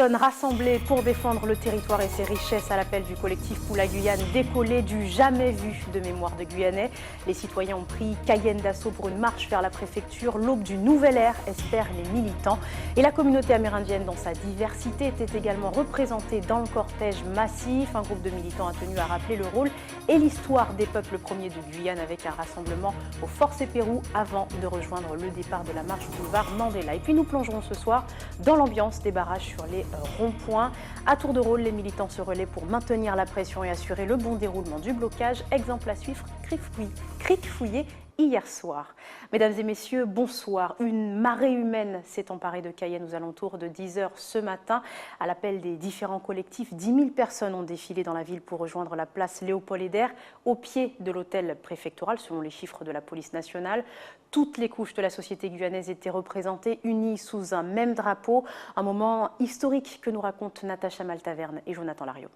personnes rassemblées pour défendre le territoire et ses richesses à l'appel du collectif Pour la Guyane, décollé du jamais vu de mémoire de Guyanais. Les citoyens ont pris Cayenne d'assaut pour une marche vers la préfecture. L'aube d'une nouvelle ère, espèrent les militants. Et la communauté amérindienne, dans sa diversité, était également représentée dans le cortège massif. Un groupe de militants a tenu à rappeler le rôle et l'histoire des peuples premiers de Guyane avec un rassemblement au Force Pérou avant de rejoindre le départ de la marche boulevard Mandela. Et puis nous plongerons ce soir dans l'ambiance des barrages sur les ronds-points. À tour de rôle, les militants se relaient pour maintenir la pression et assurer le bon déroulement du blocage. Exemple à suivre, Cric-Fouillé hier soir. Mesdames et messieurs, bonsoir. Une marée humaine s'est emparée de Cayenne aux alentours de 10h ce matin. À l'appel des différents collectifs, 10 000 personnes ont défilé dans la ville pour rejoindre la place Léopold-Héder au pied de l'hôtel préfectoral, selon les chiffres de la police nationale. Toutes les couches de la société guyanaise étaient représentées, unies sous un même drapeau. Un moment historique que nous racontent Natacha Maltaverne et Jonathan Lariot.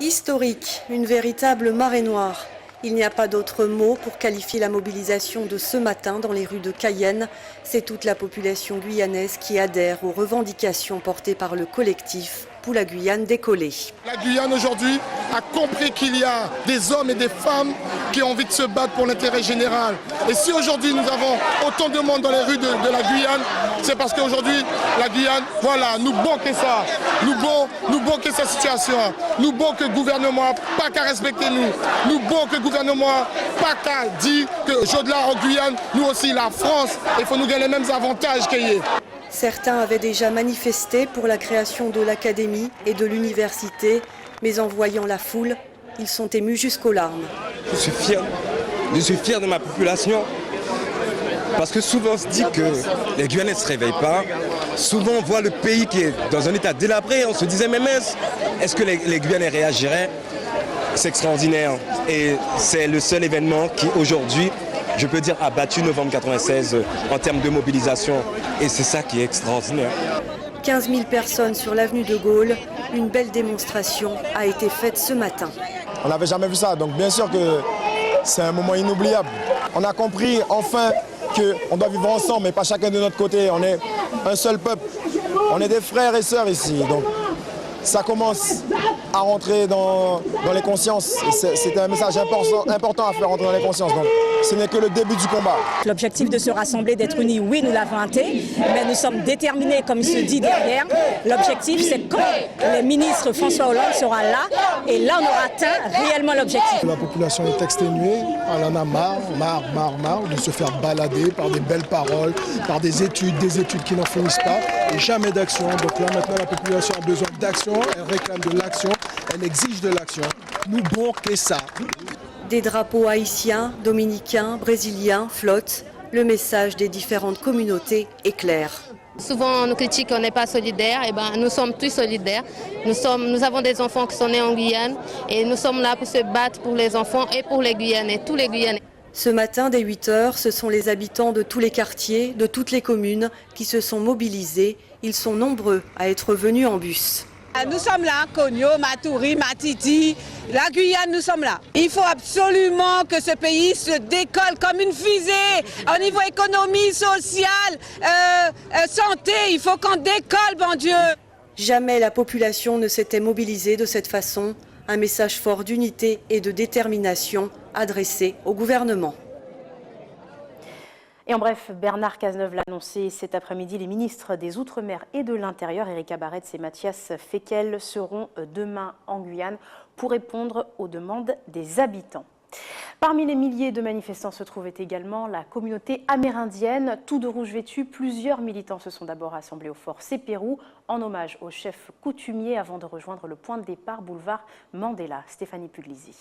Historique, une véritable marée noire. Il n'y a pas d'autre mot pour qualifier la mobilisation de ce matin dans les rues de Cayenne. C'est toute la population guyanaise qui adhère aux revendications portées par le collectif Pour la Guyane décollée. La Guyane aujourd'hui a compris qu'il y a des hommes et des femmes qui ont envie de se battre pour l'intérêt général. Et si aujourd'hui nous avons autant de monde dans les rues de la Guyane, c'est parce qu'aujourd'hui la Guyane, voilà, nous banquons ça. Nous banquons cette situation. Nous banquons que le gouvernement pas qu'à respecter nous. Nous banquons que le gouvernement pas qu'à dire que Jodla en Guyane, nous aussi la France, il faut nous gagner les mêmes avantages qu'il y ait. Certains avaient déjà manifesté pour la création de l'académie et de l'université, mais en voyant la foule, ils sont émus jusqu'aux larmes. Je suis fier de ma population, parce que souvent on se dit que les Guyanais ne se réveillent pas. Souvent on voit le pays qui est dans un état délabré, on se disait mais mince, est-ce que les Guyanais réagiraient? C'est extraordinaire et c'est le seul événement qui aujourd'hui, je peux dire, a battu novembre 96 en termes de mobilisation. Et c'est ça qui est extraordinaire. 15 000 personnes sur l'avenue de Gaulle. Une belle démonstration a été faite ce matin. On n'avait jamais vu ça, donc bien sûr que c'est un moment inoubliable. On a compris enfin qu'on doit vivre ensemble, mais pas chacun de notre côté. On est un seul peuple. On est des frères et sœurs ici. Donc ça commence à rentrer dans les consciences. C'est un message important à faire rentrer dans les consciences. Donc, ce n'est que le début du combat. L'objectif de se rassembler, d'être unis, oui, nous l'avons atteint, mais nous sommes déterminés, comme il se dit derrière. L'objectif, c'est quand le ministre François Hollande sera là, et là, on aura atteint réellement l'objectif. La population est exténuée, elle en a marre de se faire balader par des belles paroles, par des études qui n'en finissent pas, et jamais d'action. Donc là, maintenant, la population a besoin d'action, elle réclame de l'action, elle exige de l'action. Nous banquons ça. Des drapeaux haïtiens, dominicains, brésiliens flottent. Le message des différentes communautés est clair. Souvent on nous critique qu'on n'est pas solidaires, et nous sommes tous solidaires. Nous avons des enfants qui sont nés en Guyane et nous sommes là pour se battre pour les enfants et pour les Guyanais, tous les Guyanais. Ce matin, dès 8h, ce sont les habitants de tous les quartiers, de toutes les communes qui se sont mobilisés. Ils sont nombreux à être venus en bus. Nous sommes là, Cogno, Maturi, Matiti, la Guyane, nous sommes là. Il faut absolument que ce pays se décolle comme une fusée au niveau économie, sociale, santé. Il faut qu'on décolle, bon Dieu. Jamais la population ne s'était mobilisée de cette façon. Un message fort d'unité et de détermination adressé au gouvernement. Et en bref, Bernard Cazeneuve l'a annoncé cet après-midi, les ministres des Outre-mer et de l'Intérieur, Erika Barretz et Mathias Fekl, seront demain en Guyane pour répondre aux demandes des habitants. Parmi les milliers de manifestants se trouvait également la communauté amérindienne. Tout de rouge vêtu, plusieurs militants se sont d'abord rassemblés au fort Pérou en hommage au chef coutumier avant de rejoindre le point de départ boulevard Mandela. Stéphanie Puglisi.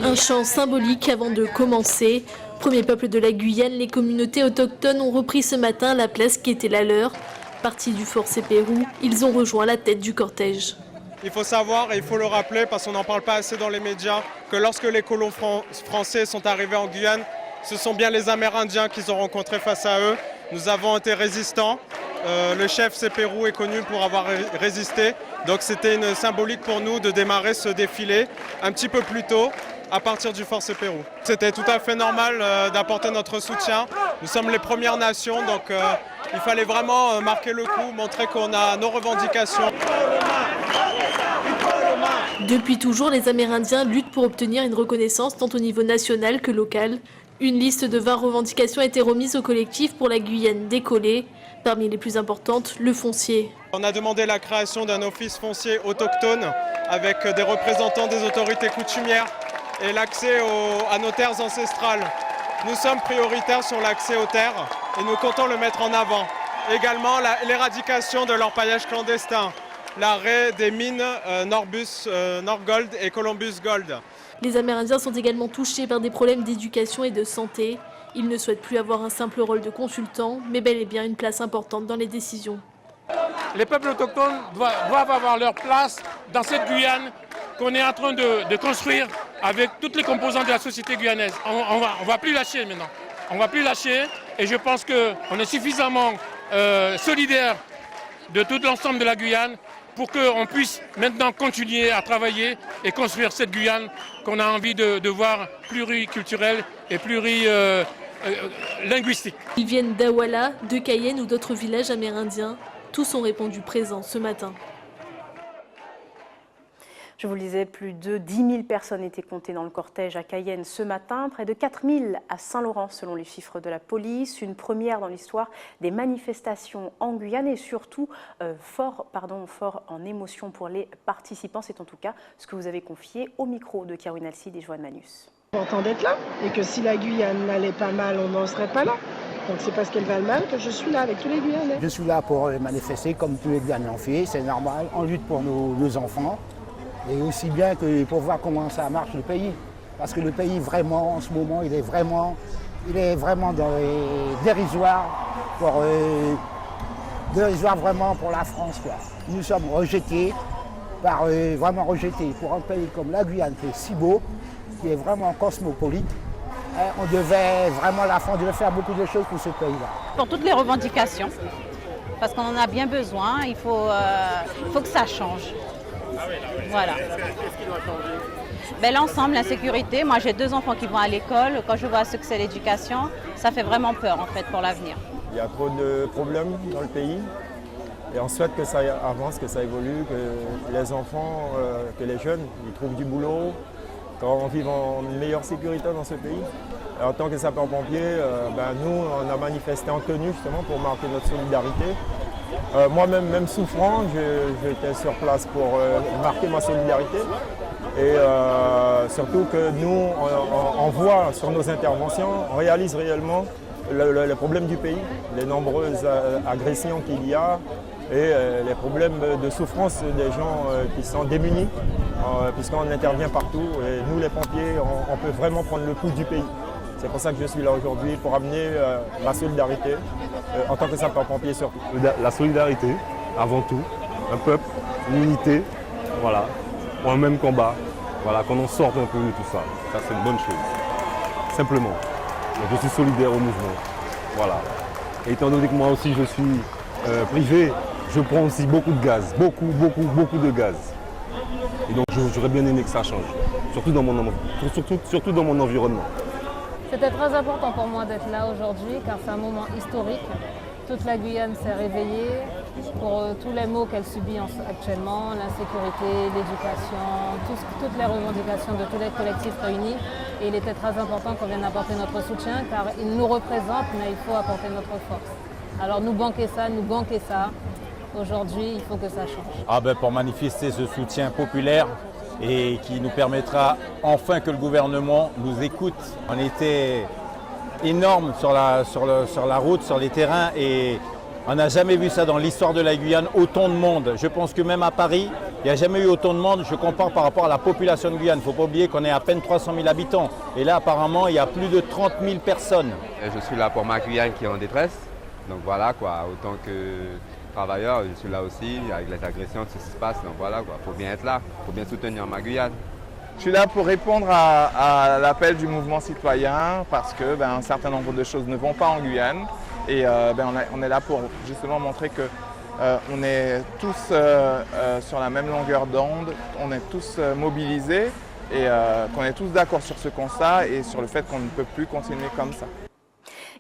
Un chant symbolique avant de commencer. Premier peuple de la Guyane, les communautés autochtones ont repris ce matin la place qui était la leur. Partis du fort Pérou, ils ont rejoint la tête du cortège. Il faut savoir, et il faut le rappeler parce qu'on n'en parle pas assez dans les médias, que lorsque les colons français sont arrivés en Guyane, ce sont bien les Amérindiens qu'ils ont rencontrés face à eux. Nous avons été résistants. Le chef Pérou est connu pour avoir résisté. Donc c'était une symbolique pour nous de démarrer ce défilé un petit peu plus tôt à partir du Force Pérou. C'était tout à fait normal d'apporter notre soutien. Nous sommes les Premières Nations, donc il fallait vraiment marquer le coup, montrer qu'on a nos revendications. Depuis toujours, les Amérindiens luttent pour obtenir une reconnaissance tant au niveau national que local. Une liste de 20 revendications a été remise au collectif pour la Guyane décollée. Parmi les plus importantes, le foncier. On a demandé la création d'un office foncier autochtone avec des représentants des autorités coutumières et l'accès à nos terres ancestrales. Nous sommes prioritaires sur l'accès aux terres et nous comptons le mettre en avant. Également l'éradication de l'orpaillage clandestin, l'arrêt des mines Norgold et Columbus Gold. Les Amérindiens sont également touchés par des problèmes d'éducation et de santé. Ils ne souhaitent plus avoir un simple rôle de consultant, mais bel et bien une place importante dans les décisions. Les peuples autochtones doivent avoir leur place dans cette Guyane qu'on est en train de construire avec toutes les composantes de la société guyanaise. On va plus lâcher maintenant. On va plus lâcher et je pense qu'on est suffisamment solidaires de tout l'ensemble de la Guyane pour qu'on puisse maintenant continuer à travailler et construire cette Guyane qu'on a envie de voir pluriculturelle et plurilinguistique. Ils viennent d'Awala, de Cayenne ou d'autres villages amérindiens. Tous ont répondu présents ce matin. Je vous le disais, plus de 10 000 personnes étaient comptées dans le cortège à Cayenne ce matin, près de 4 000 à Saint-Laurent selon les chiffres de la police. Une première dans l'histoire des manifestations en Guyane et surtout fort en émotion pour les participants. C'est en tout cas ce que vous avez confié au micro de Karoun Alcide et Joanne Manus. C'est important d'être là et que si la Guyane n'allait pas mal, on n'en serait pas là. Donc c'est parce qu'elle va mal que je suis là avec tous les Guyanais. Je suis là pour manifester comme tous les Guyanais l'ont fait, c'est normal. On lutte pour nos enfants. Et aussi bien que pour voir comment ça marche le pays. Parce que le pays vraiment, en ce moment, il est vraiment dans les dérisoires vraiment pour la France, quoi. Nous sommes rejetés, vraiment rejetés. Pour un pays comme la Guyane, qui est si beau, qui est vraiment cosmopolite, on devait vraiment, la France devait faire beaucoup de choses pour ce pays-là. Pour toutes les revendications, parce qu'on en a bien besoin, il faut que ça change. Voilà. Qu'est-ce qui doit changer? L'ensemble, la sécurité. Moi, j'ai 2 enfants qui vont à l'école. Quand je vois ce que c'est l'éducation, ça fait vraiment peur en fait pour l'avenir. Il y a trop de problèmes dans le pays et on souhaite que ça avance, que ça évolue, que les enfants, que les jeunes, ils trouvent du boulot, qu'on vive en meilleure sécurité dans ce pays. Et en tant que sapeurs-pompiers, nous, on a manifesté en tenue justement pour marquer notre solidarité. Moi-même, même souffrant, j'étais sur place pour marquer ma solidarité. Et surtout que nous, on voit sur nos interventions, on réalise réellement le problème du pays, les nombreuses agressions qu'il y a et les problèmes de souffrance des gens qui sont démunis, puisqu'on intervient partout. Et nous, les pompiers, on peut vraiment prendre le pouls du pays. C'est pour ça que je suis là aujourd'hui, pour amener ma solidarité, en tant que sapeur-pompier surtout. La solidarité, avant tout, un peuple, une unité, voilà, pour un même combat, voilà, qu'on en sorte un peu de tout ça. Ça, c'est une bonne chose, simplement. Donc, je suis solidaire au mouvement, voilà. Et étant donné que moi aussi, je suis privé, je prends aussi beaucoup de gaz, beaucoup de gaz. Et donc, j'aurais bien aimé que ça change, surtout dans mon environnement. C'était très important pour moi d'être là aujourd'hui car c'est un moment historique. Toute la Guyane s'est réveillée pour tous les maux qu'elle subit actuellement, l'insécurité, l'éducation, toutes les revendications de tous les collectifs réunis. Et il était très important qu'on vienne apporter notre soutien car ils nous représentent, mais il faut apporter notre force. Alors nous banquer ça. Aujourd'hui, il faut que ça change. Pour manifester ce soutien populaire et qui nous permettra enfin que le gouvernement nous écoute. On était énorme sur la route, sur les terrains et on n'a jamais vu ça dans l'histoire de la Guyane, autant de monde. Je pense que même à Paris, il n'y a jamais eu autant de monde. Je compare par rapport à la population de Guyane. Il ne faut pas oublier qu'on est à peine 300 000 habitants. Et là, apparemment, il y a plus de 30 000 personnes. Je suis là pour ma Guyane qui est en détresse. Donc voilà, quoi, autant que travailleur, je suis là aussi, avec les agressions, tout ce qui se passe. Donc voilà, quoi, faut bien être là, faut bien soutenir ma Guyane. Je suis là pour répondre à l'appel du mouvement citoyen parce que un certain nombre de choses ne vont pas en Guyane. Et on est là pour justement montrer que on est tous sur la même longueur d'onde, on est tous mobilisés et qu'on est tous d'accord sur ce constat et sur le fait qu'on ne peut plus continuer comme ça.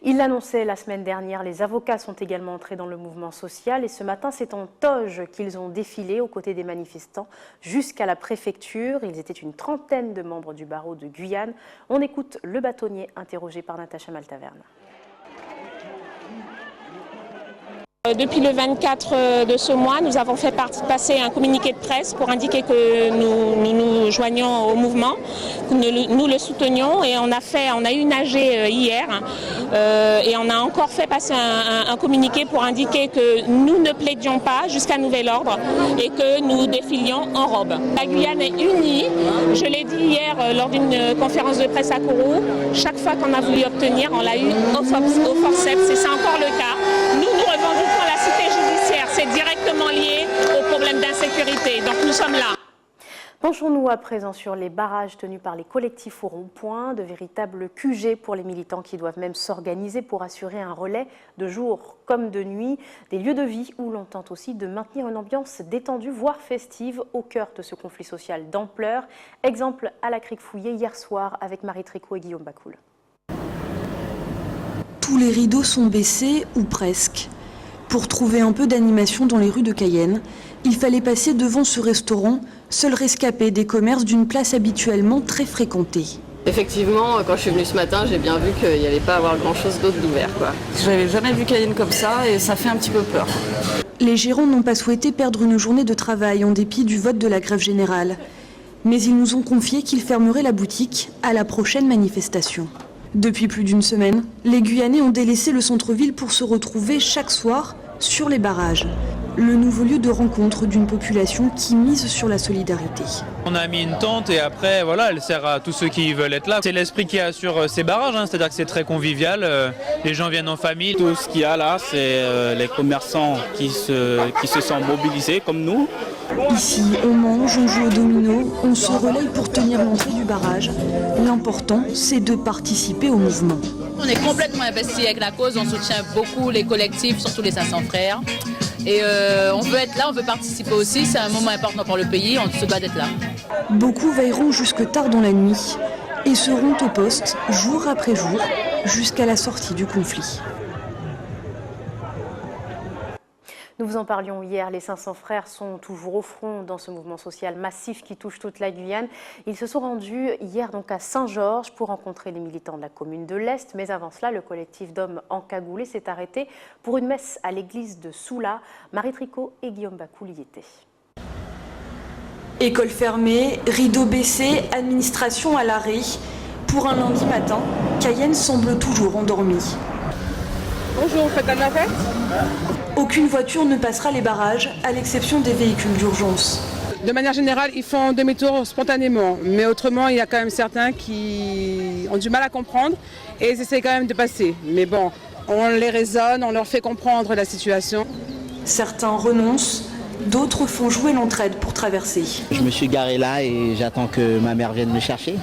Il l'annonçait la semaine dernière, les avocats sont également entrés dans le mouvement social et ce matin, c'est en toge qu'ils ont défilé aux côtés des manifestants jusqu'à la préfecture. Ils étaient une trentaine de membres du barreau de Guyane. On écoute le bâtonnier interrogé par Natacha Maltaverne. Depuis le 24 de ce mois, nous avons fait passer un communiqué de presse pour indiquer que nous joignons au mouvement, que nous le soutenions et on a eu une AG hier et on a encore fait passer un communiqué pour indiquer que nous ne plaidions pas jusqu'à nouvel ordre et que nous défilions en robe. La Guyane est unie, je l'ai dit hier lors d'une conférence de presse à Kourou, chaque fois qu'on a voulu obtenir, on l'a eu au forceps et c'est encore le cas. Nous revendiquons la cité judiciaire, c'est directement lié au problème d'insécurité, donc nous sommes là. Penchons-nous à présent sur les barrages tenus par les collectifs au rond-point, de véritables QG pour les militants qui doivent même s'organiser pour assurer un relais de jour comme de nuit, des lieux de vie où l'on tente aussi de maintenir une ambiance détendue, voire festive, au cœur de ce conflit social d'ampleur. Exemple à la Crique Fouillée hier soir avec Marie Tricot et Guillaume Bacoul. Tous les rideaux sont baissés, ou presque. Pour trouver un peu d'animation dans les rues de Cayenne, il fallait passer devant ce restaurant, seul rescapé des commerces d'une place habituellement très fréquentée. Effectivement, quand je suis venue ce matin, j'ai bien vu qu'il n'y allait pas avoir grand-chose d'autre d'ouvert. Je n'avais jamais vu Cayenne comme ça et ça fait un petit peu peur. Les gérants n'ont pas souhaité perdre une journée de travail en dépit du vote de la grève générale. Mais ils nous ont confié qu'ils fermeraient la boutique à la prochaine manifestation. Depuis plus d'une semaine, les Guyanais ont délaissé le centre-ville pour se retrouver chaque soir sur les barrages. Le nouveau lieu de rencontre d'une population qui mise sur la solidarité. On a mis une tente et après, voilà, elle sert à tous ceux qui veulent être là. C'est l'esprit qu'il y a sur ces barrages, c'est-à-dire que c'est très convivial. Les gens viennent en famille. Tout ce qu'il y a là, c'est les commerçants qui se sont mobilisés comme nous. Ici, on mange, on joue au domino, on se relaye pour tenir l'entrée du barrage. L'important, c'est de participer au mouvement. On est complètement investi avec la cause, on soutient beaucoup les collectifs, surtout les 500 frères. Et on veut être là, on veut participer aussi, c'est un moment important pour le pays, on se bat d'être là. Beaucoup veilleront jusque tard dans la nuit et seront au poste jour après jour jusqu'à la sortie du conflit. Nous vous en parlions hier, les 500 frères sont toujours au front dans ce mouvement social massif qui touche toute la Guyane. Ils se sont rendus hier donc à Saint-Georges pour rencontrer les militants de la commune de l'Est. Mais avant cela, le collectif d'hommes encagoulés s'est arrêté pour une messe à l'église de Soula. Marie Tricot et Guillaume Bacoul y étaient. École fermée, rideaux baissés, administration à l'arrêt. Pour un lundi matin, Cayenne semble toujours endormie. Bonjour, vous faites la navette ? Aucune voiture ne passera les barrages, à l'exception des véhicules d'urgence. De manière générale, ils font demi-tour spontanément. Mais autrement, il y a quand même certains qui ont du mal à comprendre et ils essaient quand même de passer. Mais bon, on les raisonne, on leur fait comprendre la situation. Certains renoncent, d'autres font jouer l'entraide pour traverser. Je me suis garé là et j'attends que ma mère vienne me chercher.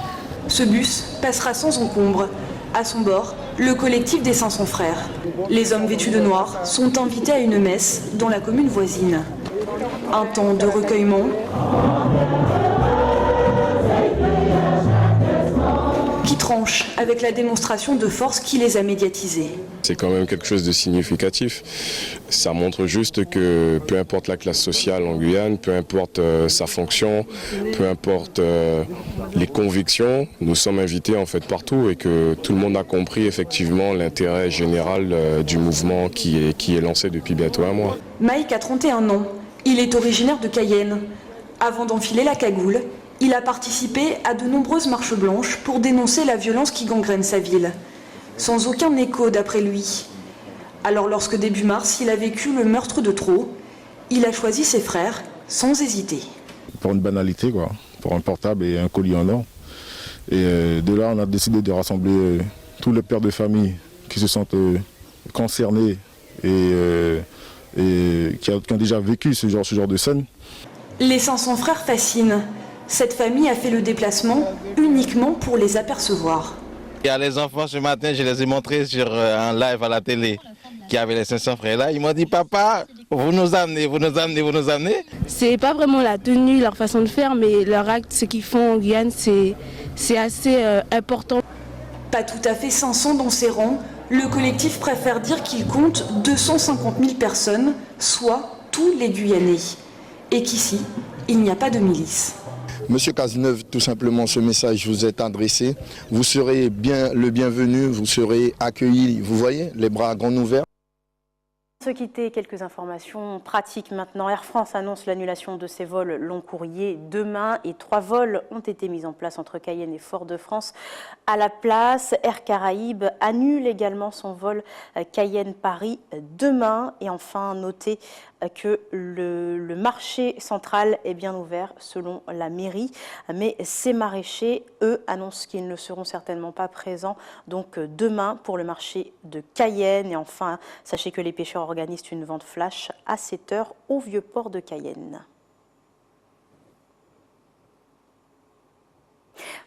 Ce bus passera sans encombre. À son bord, le collectif des 500 frères. Les hommes vêtus de noir sont invités à une messe dans la commune voisine. Un temps de recueillement qui tranche avec la démonstration de force qui les a médiatisés. C'est quand même quelque chose de significatif. Ça montre juste que peu importe la classe sociale en Guyane, peu importe sa fonction, peu importe les convictions, nous sommes invités en fait partout et que tout le monde a compris effectivement l'intérêt général du mouvement qui est lancé depuis bientôt un mois. Mike a 31 ans. Il est originaire de Cayenne. Avant d'enfiler la cagoule, il a participé à de nombreuses marches blanches pour dénoncer la violence qui gangrène sa ville. Sans aucun écho d'après lui. Alors lorsque début mars, il a vécu le meurtre de trop, il a choisi ses frères sans hésiter. Pour une banalité, quoi, pour un portable et un colis en or. Et de là, on a décidé de rassembler tous les pères de famille qui se sentent concernés et qui ont déjà vécu ce genre de scène. Les 500 frères fascinent. Cette famille a fait le déplacement uniquement pour les apercevoir. Il y a les enfants ce matin, je les ai montrés sur un live à la télé. qui avaient les 500 frères là, ils m'ont dit papa, vous nous amenez, vous nous amenez, vous nous amenez. C'est pas vraiment la tenue, leur façon de faire, mais leur acte, ce qu'ils font en Guyane, c'est assez important. Pas tout à fait 500 dans ces rangs, le collectif préfère dire qu'il compte 250 000 personnes, soit tous les Guyanais. Et qu'ici, il n'y a pas de milice. Monsieur Cazeneuve, tout simplement, ce message vous est adressé. Vous serez bien le bienvenu, vous serez accueillis, vous voyez, les bras grands ouverts. Se quitter, quelques informations pratiques maintenant. Air France annonce l'annulation de ses vols long courrier demain et 3 vols ont été mis en place entre Cayenne et Fort-de-France. À la place, Air Caraïbes annule également son vol Cayenne-Paris demain. Et enfin, notez que le marché central est bien ouvert selon la mairie. Mais ces maraîchers, eux, annoncent qu'ils ne seront certainement pas présents donc demain pour le marché de Cayenne. Et enfin, sachez que les pêcheurs organisent une vente flash à 7 h au Vieux-Port de Cayenne.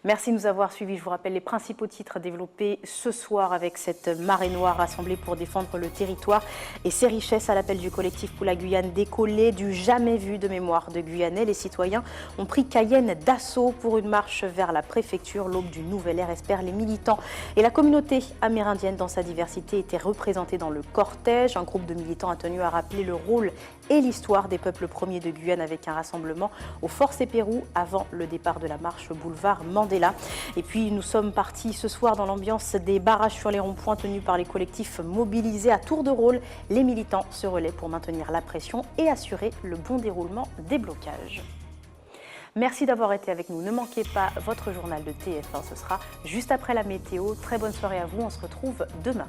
Merci de nous avoir suivis. Je vous rappelle les principaux titres développés ce soir avec cette marée noire rassemblée pour défendre le territoire et ses richesses à l'appel du collectif pour la Guyane décollé du jamais vu de mémoire de Guyanais. Les citoyens ont pris Cayenne d'assaut pour une marche vers la préfecture. L'aube du nouvel ère espère les militants et la communauté amérindienne dans sa diversité était représentée dans le cortège. Un groupe de militants a tenu à rappeler le rôle et l'histoire des peuples premiers de Guyane avec un rassemblement au Fort Sépérou avant le départ de la marche au boulevard Mandela. Et puis nous sommes partis ce soir dans l'ambiance des barrages sur les ronds-points tenus par les collectifs mobilisés à tour de rôle. Les militants se relaient pour maintenir la pression et assurer le bon déroulement des blocages. Merci d'avoir été avec nous. Ne manquez pas votre journal de TF1. Ce sera juste après la météo. Très bonne soirée à vous. On se retrouve demain.